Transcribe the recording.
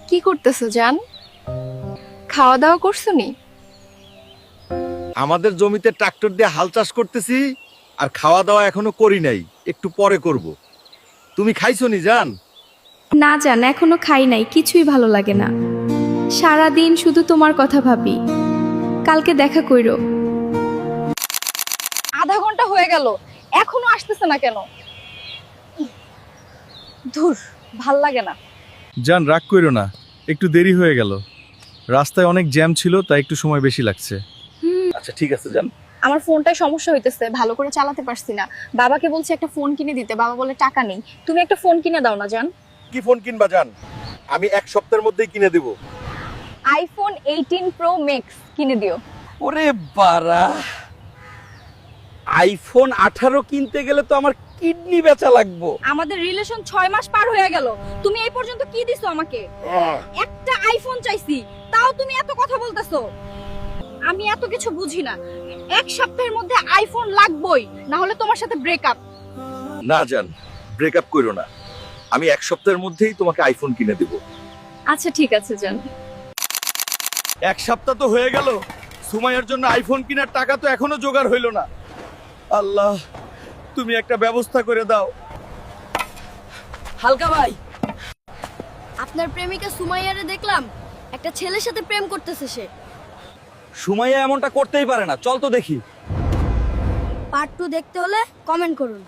কি করতেছো জান? খাওয়া দাওয়া করছো নি? আমাদের জমিতে ট্রাক্টর দিয়ে হাল চাষ করতেছি আর খাওয়া দাওয়া এখনো করি নাই, একটু পরে করব। তুমি খাইছো নি জান? না জান, এখনো খাই নাই, কিছুই ভালো লাগে না। সারা দিন শুধু তোমার কথা ভাবি। কালকে দেখা কইরো। আধা ঘন্টা হয়ে গেল, এখনো আসতেছে না কেন? ধুর, ভাল লাগে না। জান রাগ কইরো না, একটু দেরি হয়ে গেল। রাস্তায় অনেক জ্যাম ছিল, তাই একটু সময় বেশি লাগছে। আচ্ছা ঠিক আছে জান। আমার ফোনটায় সমস্যা হইতেছে, ভালো করে চালাতে পারছি না। বাবাকে বলছি একটা ফোন কিনে দিতে, বাবা বলে টাকা নেই। তুমি একটা ফোন কিনে দাও না জান। কি ফোন কিনবা জান? আমি এক সপ্তাহের মধ্যেই কিনে দেব। আইফোন 18 প্রো ম্যাক্স কিনে দিও। ওরে বাড়া, আইফোন 18 কিনতে গেলে তো আমার কিডনি বেচা লাগবো। আমাদের রিলেশন 6 মাস পার হয়ে গেল, তুমি এই পর্যন্ত কি দিছো আমাকে? একটা আইফোন চাইছি, তাও তুমি এত কথা বলতেছো। আমি এত কিছু বুঝি না। এক সপ্তাহের মধ্যে আইফোন লাগবেই, না হলে তোমার সাথে ব্রেকআপ। না জান, ব্রেকআপ করো না। আমি এক সপ্তাহের মধ্যেই তোমাকে আইফোন কিনে দেব। আচ্ছা ঠিক আছে জান। এক সপ্তাহ তো হয়ে গেল, সুমাইয়ার জন্য আইফোন কেনার টাকা তো এখনো জোগাড় হইল না। আল্লাহ, তুমি একটা ব্যবস্থা করে দাও। হালকা ভাই, আপনার প্রেমিকা সুমাইয়ারে দেখলাম একটা ছেলের সাথে প্রেম করতেছে সে। সুমাইয়া এমনটা করতেই পারে না, চল তো দেখি। পার্ট 2 দেখতে হলে কমেন্ট করুন।